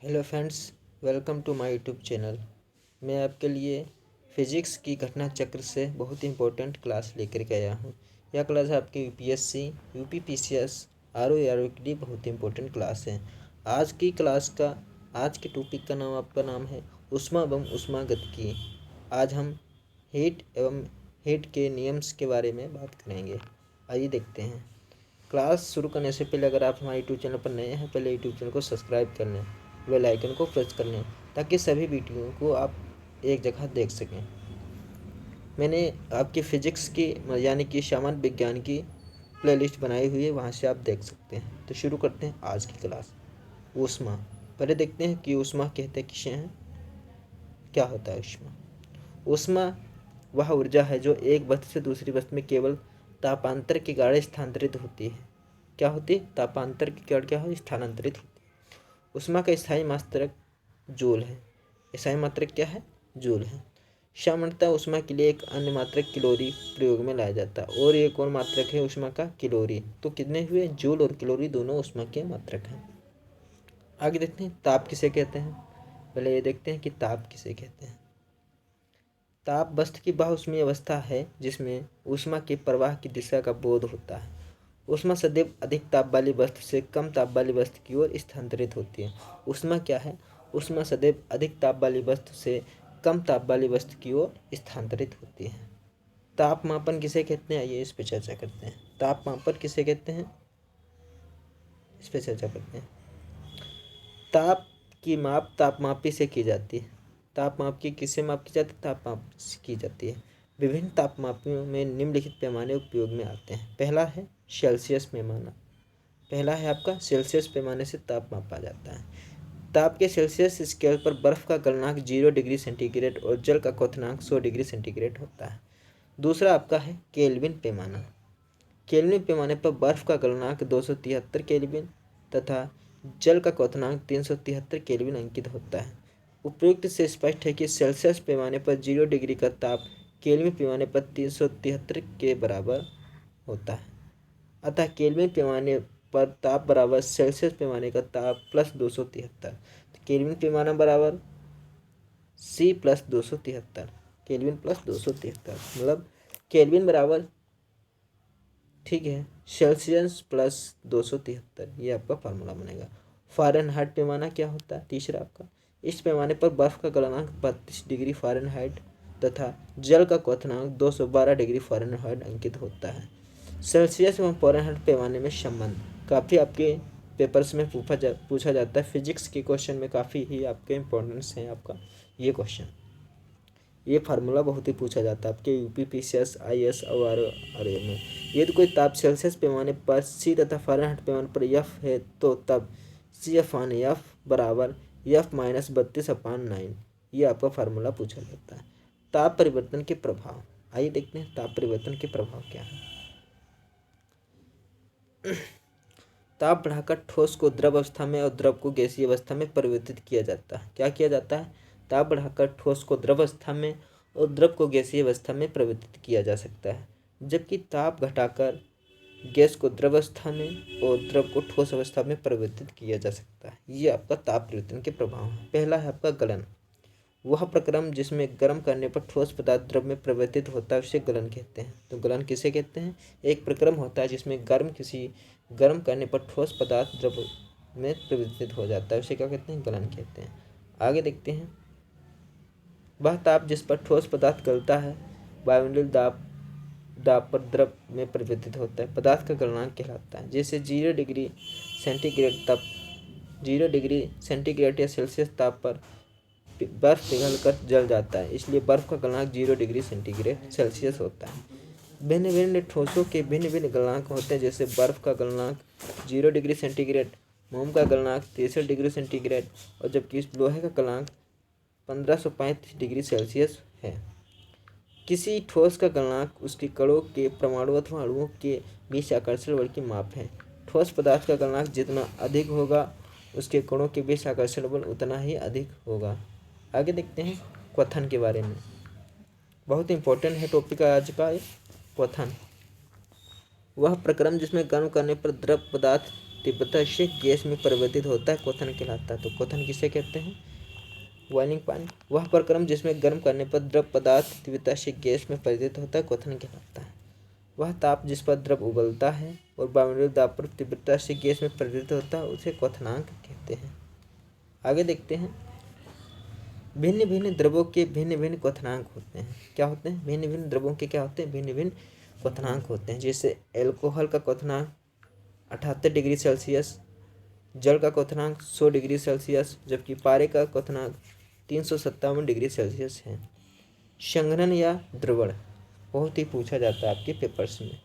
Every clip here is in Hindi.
Hello friends, welcome to my YouTube channel. मैं आपके लिए फिजिक्स की घटना चक्र से बहुत ही इम्पोर्टेंट क्लास लेकर के आया हूँ। यह क्लास आपकी यूपीएससी, यूपीपीसीएस, आरओ के लिए बहुत ही इम्पोर्टेंट क्लास है। आज के टॉपिक का नाम आपका नाम है ऊष्मा एवं ऊष्मागतिकी। आज हम हीट एवं हीट के नियम्स के बारे में बात करेंगे। आइए देखते हैं। क्लास शुरू करने से पहले अगर आप हमारे यूट्यूब चैनल पर नए हैं, पहले यूट्यूब चैनल को सब्सक्राइब कर लें, बेल आइकन को प्रेस कर लें ताकि सभी वीडियो को आप एक जगह देख सकें। मैंने आपकी फ़िज़िक्स की यानी कि सामान्य विज्ञान की प्लेलिस्ट बनाई हुई है, वहाँ से आप देख सकते हैं। तो शुरू करते हैं आज की क्लास। ऊष्मा। पहले देखते हैं कि ऊष्मा कहते किसे हैं, क्या होता है ऊष्मा। ऊष्मा वह ऊर्जा है जो एक वस्तु से दूसरी वस्तु में केवल तापांतर के कारण स्थानांतरित होती है। क्या होती है? तापांतर के कारण क्या हो स्थानांतरित होती है। ऊष्मा का स्थायी मात्रक जूल है। स्थायी मात्रक क्या है? जूल है। सामान्यतः ऊष्मा के लिए एक अन्य मात्रक कैलोरी प्रयोग में लाया जाता है, और एक और मात्रक है ऊष्मा का कैलोरी। तो कितने हुए? जूल और कैलोरी दोनों ऊष्मा के मात्रक हैं। आगे देखते हैं ताप किसे कहते हैं। पहले ये देखते हैं कि ताप किसे कहते हैं। ताप वस्तु की बहुऊष्मीय अवस्था है जिसमें ऊष्मा के प्रवाह की दिशा का बोध होता है। ऊष्मा सदैव अधिक ताप वाली वस्तु से कम ताप वाली वस्तु की ओर स्थानांतरित होती है। ऊष्मा क्या है? ऊष्मा सदैव अधिक ताप वाली वस्तु से कम ताप वाली वस्तु की ओर स्थानांतरित होती है। तापमापन किसे कहते हैं? आइए इस पर चर्चा करते हैं। तापमापन किसे कहते हैं, इस पर चर्चा करते हैं। ताप की माप तापमापी से की जाती है। तापमाप की किससे माप की जाती है? तापमाप से की जाती है। विभिन्न तापमापियों में निम्नलिखित पैमाने उपयोग में आते हैं। पहला है सेल्सियस पैमाना। पहला है आपका सेल्सियस पैमाने से ताप मापा जाता है। ताप के सेल्सियस स्केल पर बर्फ का गलनांक 0 डिग्री सेंटीग्रेड और जल का क्वथनांक 100 डिग्री सेंटीग्रेड होता है। दूसरा आपका है केल्विन पैमाना। केल्विन पैमाने पर बर्फ का गलनांक 273 केल्विन तथा जल का क्वथनांक 373 केल्विन अंकित होता है। उपयुक्त से स्पष्ट है कि सेल्सियस पैमाने पर 0 डिग्री का ताप केल्विन पैमाने पर 373 के बराबर होता है। अतः केल्विन पैमाने पर ताप बराबर सेल्सियस पैमाने का ताप प्लस 273। तो केल्विन पैमाना बराबर C प्लस 273, केल्विन प्लस 273 मतलब केल्विन बराबर, ठीक है, सेल्सियस प्लस 273, ये आपका फार्मूला बनेगा। फ़ारेनहाइट पैमाना क्या होता है? तीसरा आपका, इस पैमाने पर बर्फ़ का गलनांक 32 डिग्री फ़ारेनहाइट तथा जल का क्वथनांक 212 डिग्री फ़ारेनहाइट अंकित होता है। सेल्सियस एवं फ़ारेनहाइट पैमाने में संबंध काफ़ी आपके पेपर्स में पूछा जाता है। फिजिक्स के क्वेश्चन में काफ़ी ही आपके इम्पोर्टेंस हैं आपका ये क्वेश्चन। ये फार्मूला बहुत ही पूछा जाता है आपके यूपीपीसीएस, आईएएस और आरओ में। यदि कोई ताप सेल्सियस पैमाने पर सी तथा फ़ारेनहाइट पैमाने पर एफ है तो तब सी अपान एफ बराबर एफ माइनस 32/9। ये आपका फार्मूला पूछा जाता है। ताप परिवर्तन के प्रभाव, आइए देखते हैं ताप परिवर्तन के प्रभाव क्या है। ताप बढ़ाकर ठोस को द्रव अवस्था में और द्रव को गैसीय अवस्था में परिवर्तित किया जाता है। क्या किया जाता है? ताप बढ़ाकर ठोस को द्रव अवस्था में और द्रव को गैसीय अवस्था में परिवर्तित किया जा सकता है, जबकि ताप घटाकर गैस को द्रव अवस्था में और द्रव को ठोस अवस्था में परिवर्तित किया जा सकता है। ये आपका ताप परिवर्तन के प्रभाव है। पहला है आपका गलन। वह प्रक्रम जिसमें गर्म करने पर ठोस पदार्थ द्रव में परिवर्तित होता है उसे गलन कहते हैं। तो गलन किसे कहते हैं? एक प्रक्रम होता है जिसमें गर्म करने पर ठोस पदार्थ द्रव में परिवर्तित हो जाता है, उसे क्या कहते हैं? गलन कहते हैं। आगे देखते हैं, वह ताप जिस पर ठोस पदार्थ गलता है वायुमंडलीय दाब पर द्रव में परिवर्तित होता है, पदार्थ का गलनांक कहलाता है। जैसे 0 डिग्री सेंटीग्रेड या सेल्सियस ताप पर बर्फ पिघलकर जल जाता है, इसलिए बर्फ का गलनांक 0 डिग्री सेल्सियस होता है। भिन्न भिन्न ठोसों के भिन्न भिन्न गलनांक होते हैं। जैसे बर्फ का गलनांक 0 डिग्री सेंटीग्रेड, मोम का गलनांक 63 डिग्री सेंटीग्रेड और जबकि इस लोहे का गलनांक 1535 डिग्री सेल्सियस है। किसी ठोस का गलनांक उसके कणों के परमाणु अथवा अणुओं के बीच आकर्षण बल की माप है। ठोस पदार्थ का गलनांक जितना अधिक होगा उसके कणों के बीच आकर्षण बल उतना ही अधिक होगा। आगे देखते हैं क्वथन के बारे में। बहुत इंपॉर्टेंट है टॉपिक आज का क्वथन। वह प्रक्रम जिसमें गर्म करने पर द्रव पदार्थ तीव्रता से गैस में परिवर्तित होता है क्वथन कहलाता है। तो क्वथन किसे कहते हैं? बॉइलिंग पानी। वह प्रक्रम जिसमें गर्म करने पर द्रव पदार्थ तीव्रता से गैस में परिवर्तित होता है क्वथन कहलाता है। वह ताप जिस पर द्रव उबलता है और वायुमंडलीय दाब पर तीव्रता से गैस में परिवर्तित होता है उसे क्वथनांक कहते हैं। आगे देखते हैं, भिन्न भिन्न द्रवों के भिन्न भिन्न क्वथनांक होते हैं। क्या होते हैं? भिन्न भिन्न द्रवों के क्या होते हैं? भिन्न भिन्न क्वथनांक होते हैं। जैसे एल्कोहल का क्वथनांक 78 डिग्री सेल्सियस, जल का क्वथनांक 100 डिग्री सेल्सियस, जबकि पारे का क्वथनांक 357 डिग्री सेल्सियस है। संघनन या द्रवण बहुत ही पूछा जाता है आपके पेपर्स में।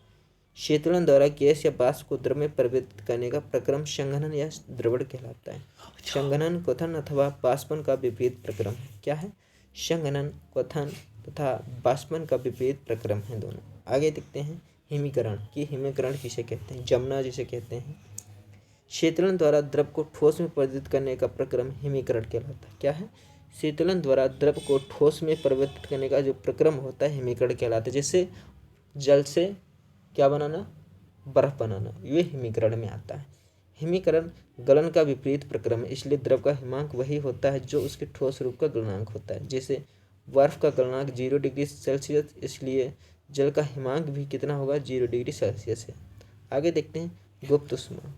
शीतलन द्वारा गैस या वाष्प को द्रव में परिवर्तित करने का प्रक्रम संघनन या द्रवण कहलाता है। संघनन क्वथन अथवा वाष्पन का विपरीत प्रक्रम है। क्या है? संघनन, क्वथन तथा वाष्पन का विपरीत प्रक्रम है दोनों। आगे देखते हैं हिमीकरण की। हिमीकरण किसे कहते हैं? जमना जिसे कहते हैं। शीतलन द्वारा द्रव को ठोस में परिवर्तित करने का प्रक्रम हिमीकरण कहलाता है। क्या है? शीतलन द्वारा द्रव को ठोस में परिवर्तित करने का जो प्रक्रम होता है हिमीकरण कहलाता है। जैसे जल से क्या बनाना? बर्फ बनाना, ये हिमीकरण में आता है। हिमीकरण गलन का विपरीत प्रक्रम है, इसलिए द्रव का हिमांक वही होता है जो उसके ठोस रूप का गलनांक होता है। जैसे बर्फ का गलनांक 0 डिग्री सेल्सियस, इसलिए जल का हिमांक भी कितना होगा? 0 डिग्री सेल्सियस है। आगे देखते हैं गुप्त ऊष्मा।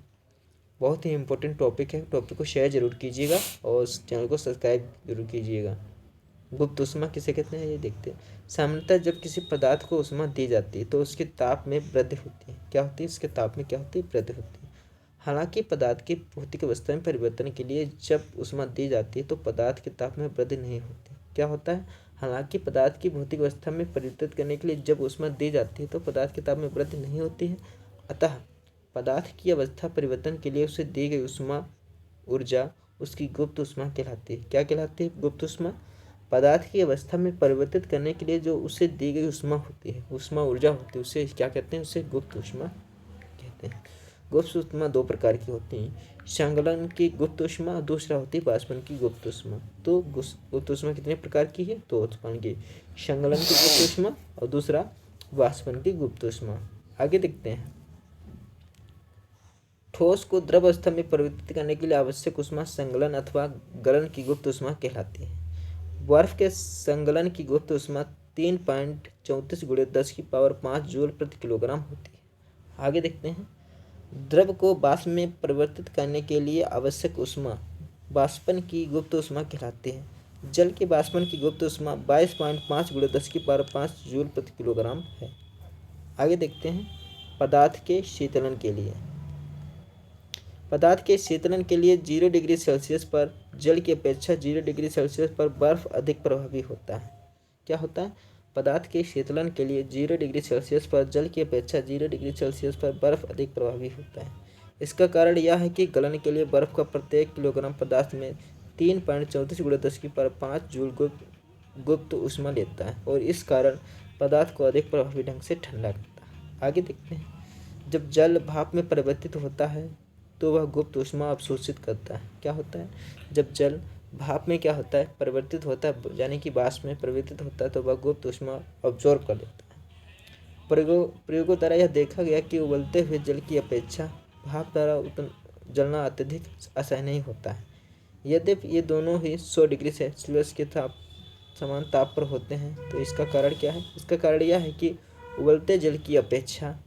बहुत ही इंपॉर्टेंट टॉपिक है, टॉपिक को शेयर जरूर कीजिएगा और चैनल को सब्सक्राइब जरूर कीजिएगा। गुप्त ऊष्मा किसे कहते हैं ये देखते हैं। सामान्यतः जब किसी पदार्थ को ऊष्मा दी जाती है तो उसके ताप में वृद्धि होती है। क्या होती है? इसके ताप में क्या होती है? वृद्धि होती है। हालांकि पदार्थ की भौतिक अवस्था में परिवर्तन के लिए जब ऊष्मा दी जाती है तो पदार्थ के ताप में वृद्धि नहीं होती। क्या होता है? हालांकि पदार्थ की भौतिक अवस्था में परिवर्तित करने के लिए जब ऊष्मा दी जाती है तो पदार्थ के ताप में वृद्धि नहीं होती है। अतः पदार्थ की अवस्था परिवर्तन के लिए उसे दी गई ऊष्मा ऊर्जा उसकी गुप्त ऊष्मा कहलाती है। क्या कहलाती है? गुप्त ऊष्मा। पदार्थ की अवस्था में परिवर्तित करने के लिए जो उसे दी गई ऊष्मा होती है, ऊष्मा ऊर्जा होती है, उसे क्या कहते हैं? उसे गुप्त ऊष्मा कहते हैं। गुप्त ऊष्मा दो प्रकार की होती हैं, संगलन की गुप्त ऊष्मा, दूसरा होती है वाष्पन की गुप्त ऊष्मा। तो गुप्त ऊष्मा कितने प्रकार की है? दो प्रकार की, संगलन की गुप्त ऊष्मा और दूसरा वाष्पन की गुप्त ऊष्मा। आगे देखते हैं, ठोस को द्रव अवस्था में परिवर्तित करने के लिए आवश्यक ऊष्मा संगलन अथवा गलन की गुप्त ऊष्मा कहलाती है। बर्फ के संगलन की गुप्त ऊष्मा 3.34 × 10⁵ जूल प्रति किलोग्राम होती है। आगे देखते हैं, द्रव को वाष्प में परिवर्तित करने के लिए आवश्यक ऊष्मा वाष्पन की गुप्त ऊष्मा कहलाती है। जल के वाष्पन की गुप्त ऊष्मा 22.5 × 10⁵ जूल प्रति किलोग्राम है। आगे देखते हैं, पदार्थ के शीतलन के लिए। पदार्थ के शीतलन के लिए 0 डिग्री सेल्सियस पर जल की अपेक्षा 0 डिग्री सेल्सियस पर बर्फ अधिक प्रभावी होता है। क्या होता है? पदार्थ के शीतलन के लिए 0 डिग्री सेल्सियस पर जल की अपेक्षा 0 डिग्री सेल्सियस पर बर्फ अधिक प्रभावी होता है। इसका कारण यह है कि गलन के लिए बर्फ का प्रत्येक किलोग्राम पदार्थ में 3.34 × 10⁵ जूल गुप्त ऊष्मा लेता है और इस कारण पदार्थ को अधिक प्रभावी ढंग से ठंडा करता है। आगे देखते हैं, जब जल भाप में परिवर्तित होता है तो वह गुप्त ऊष्मा अवशोषित करता है। क्या होता है? जब जल भाप में क्या होता है? परिवर्तित होता है, यानी कि वाष्प में परिवर्तित होता है तो वह गुप्त ऊष्मा अब्जॉर्ब कर लेता है। प्रयोगों द्वारा यह देखा गया कि उबलते हुए जल की अपेक्षा भाप द्वारा जलना अत्यधिक असहनीय होता है। यद्यपि ये दोनों ही 100 डिग्री सेल्सियस के समान ताप पर होते हैं, तो इसका कारण क्या है? इसका कारण यह है कि उबलते जल की अपेक्षा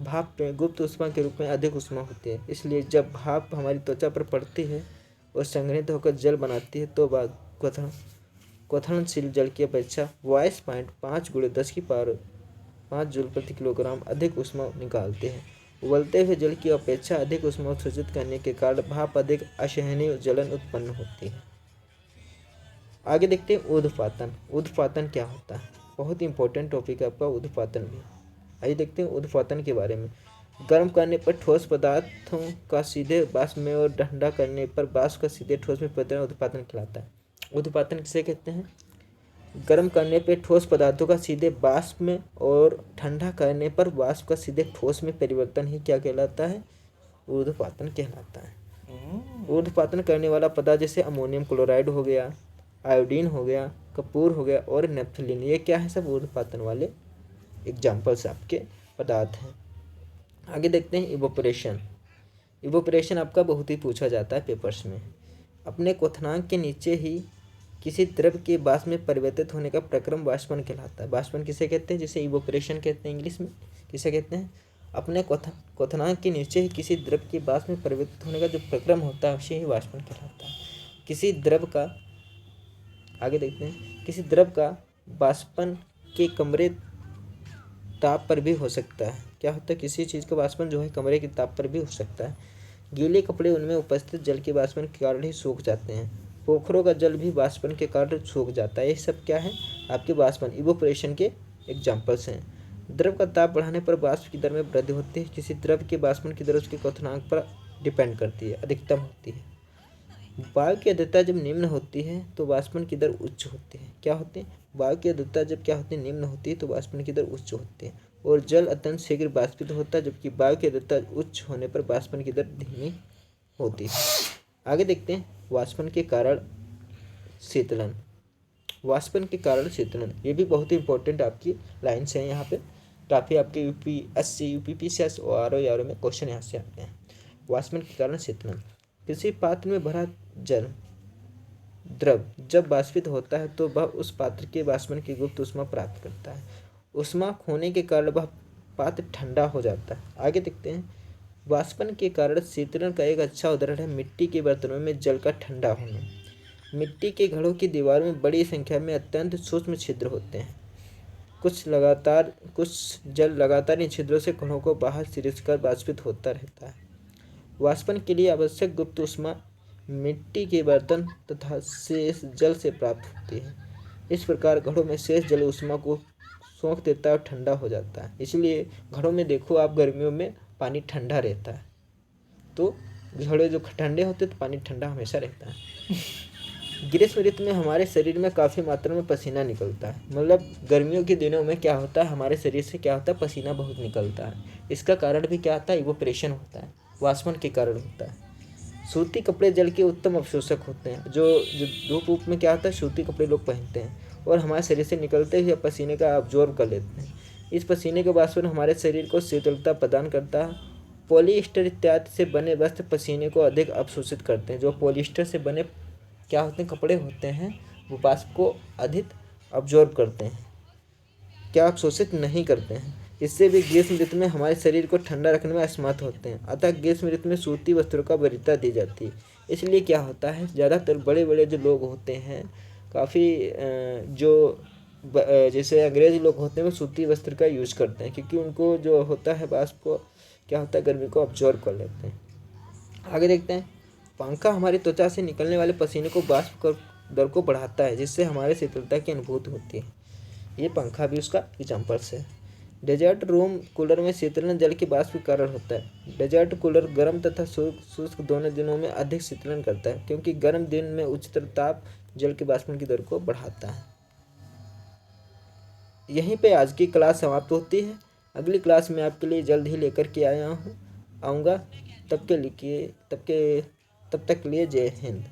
भाप में गुप्त ऊष्मा के रूप में अधिक ऊष्मा होती है। इसलिए जब भाप हमारी त्वचा पर पड़ती है और संघनित होकर जल बनाती है तो वह क्वथनशील जल की अपेक्षा 22.5 × 10⁵ जूल प्रति किलोग्राम अधिक ऊष्मा निकालते हैं। उबलते हुए जल की अपेक्षा अधिक ऊष्मा उत्सर्जित करने के कारण भाप अधिक असहनीय जलन उत्पन्न होती है। आगे देखते हैं ऊर्ध्वपातन। ऊर्ध्वपातन क्या होता है? बहुत ही इंपॉर्टेंट टॉपिक है आपका ऊर्ध्वपातन भी। आइए देखते हैं ऊर्ध्वपातन के बारे में। गर्म करने पर ठोस पदार्थों का सीधे वाष्प में और ठंडा करने पर वाष्प का सीधे ठोस में परिवर्तन ऊर्ध्वपातन कहलाता है। ऊर्ध्वपातन किसे कहते हैं? गर्म करने पर ठोस पदार्थों का सीधे वाष्प में और ठंडा करने पर वाष्प का सीधे ठोस में परिवर्तन ही क्या कहलाता है? ऊर्ध्वपातन कहलाता है। ऊर्ध्वपातन करने वाला पदार्थ जैसे अमोनियम क्लोराइड हो गया, आयोडीन हो गया, कपूर हो गया और नेफ्थलीन, ये क्या है? सब ऊर्ध्वपातन वाले एग्जाम्पल्स आपके पदार्थ हैं। आगे देखते हैं इवोपरेशन। इवोपरेशन आपका बहुत ही पूछा जाता है पेपर्स में। अपने क्वथनांक के नीचे ही किसी द्रव के वाष्प में परिवर्तित होने का प्रक्रम वाष्पन कहलाता है। वाष्पन किसे कहते हैं? जिसे इवोपरेशन कहते हैं इंग्लिश में। किसे कहते हैं? अपने क्वथनांक के नीचे ही किसी द्रव के वाष्प में परिवर्तित होने का जो प्रक्रम होता है उसे ही वाष्पन कहलाता है। किसी द्रव का, आगे देखते हैं, किसी द्रव का वाष्पन के कमरे ताप पर भी हो सकता है। क्या होता है? किसी चीज़ का वाष्पन जो है कमरे के ताप पर भी हो सकता है। गीले कपड़े उनमें उपस्थित जल के वाष्पन के कारण ही सूख जाते हैं। पोखरों का जल भी वाष्पन के कारण सूख जाता है। ये सब क्या है? आपके वाष्पन, इवोपरेशन के एग्जाम्पल्स हैं। द्रव का ताप बढ़ाने पर वाष्प की दर में वृद्धि होती है। किसी द्रव के वाष्पन की दर उसके क्वथनांक पर डिपेंड करती है, अधिकतम होती है। वायु की आर्द्रता जब निम्न होती है तो वाष्पन की दर उच्च होती है। क्या होती है? वायु की आर्द्रता जब क्या होती है? निम्न होती है तो वाष्पन की दर उच्च होती है। और जल अत्यंत शीघ्र वाष्पित होता है, जबकि वायु की आर्द्रता उच्च होने पर वाष्पन की दर धीमी होती है। आगे देखते हैं वाष्पन के कारण शीतलन। वाष्पन के कारण शीतलन, ये भी बहुत ही इंपॉर्टेंट आपकी लाइन्स हैं यहाँ पे। काफ़ी आपके यूपीएससी, यूपीपीसीएस और आरओ में क्वेश्चन यहाँ से आते हैं। वाष्पन के कारण शीतलन। किसी पात्र में भरा जल द्रव जब वाष्पित होता है तो वह उस पात्र के वाष्पन की गुप्त ऊष्मा प्राप्त करता है। ऊष्मा खोने के कारण वह पात्र ठंडा हो जाता है। आगे देखते हैं वाष्पन के कारण शीतलन का एक अच्छा उदाहरण है मिट्टी के बर्तनों में जल का ठंडा होना। मिट्टी के घड़ों की दीवारों में बड़ी संख्या में अत्यंत सूक्ष्म छिद्र होते हैं। कुछ जल लगातार इन छिद्रों से घड़ों को बाहर सिरककर वाष्पित होता रहता है। वाष्पन के लिए आवश्यक गुप्त ऊष्मा मिट्टी के बर्तन तथा शेष जल से प्राप्त होती है। इस प्रकार घड़ों में शेष जल ऊष्मा को सोख देता है और ठंडा हो जाता है। इसलिए घड़ों में देखो आप, गर्मियों में पानी ठंडा रहता है, तो घड़े जो ठंडे होते तो पानी ठंडा हमेशा रहता है। ग्रीष्म ऋतु में हमारे शरीर में काफ़ी मात्रा में पसीना निकलता है। मतलब गर्मियों के दिनों में क्या होता है, हमारे शरीर से क्या होता है, पसीना बहुत निकलता है। इसका कारण भी क्या होता है? इवोपरेशन होता है, वाष्पन के कारण होता है। सूती कपड़े जल के उत्तम अवशोषक होते हैं। जो धूप वूप में क्या होता है, सूती कपड़े लोग पहनते हैं और हमारे शरीर से निकलते हुए पसीने का अब्जॉर्ब कर लेते हैं। इस पसीने के वाष्पन हमारे शरीर को शीतलता प्रदान करता है। पॉलीस्टर इत्यादि से बने वस्त्र पसीने को अधिक अवशोषित करते हैं। जो पॉलीस्टर से बने क्या होते हैं, कपड़े होते हैं, वो वाष्प को अधिक अब्जॉर्ब करते हैं, क्या अवशोषित नहीं करते हैं। इससे भी ग्रीष्म ऋतु में हमारे शरीर को ठंडा रखने में असमर्थ होते हैं। अतः ग्रीष्म ऋतु में सूती वस्त्रों का वरीयता दी जाती है। इसलिए क्या होता है, ज़्यादातर बड़े बड़े जो लोग होते हैं, काफ़ी जैसे अंग्रेज लोग होते हैं, वो सूती वस्त्र का यूज करते हैं, क्योंकि उनको जो होता है वाष्प को क्या होता है, गर्मी को अब्जॉर्ब कर लेते हैं। आगे देखते हैं पंखा हमारी त्वचा से निकलने वाले पसीने को वाष्प दर को बढ़ाता है, जिससे हमारे शीतलता की अनुभूति होती है। ये पंखा भी उसका एग्जाम्पल्स है। डेजर्ट रूम कूलर में शीतलन जल के वाष्प के कारण होता है। डेजर्ट कूलर गर्म तथा शुष्क दोनों दिनों में अधिक शीतलन करता है, क्योंकि गर्म दिन में उच्चतर ताप जल के वाष्पन की दर को बढ़ाता है। यहीं पे आज की क्लास समाप्त होती है। अगली क्लास में आपके लिए जल्द ही लेकर के आऊँगा। तब तक के लिए जय हिंद।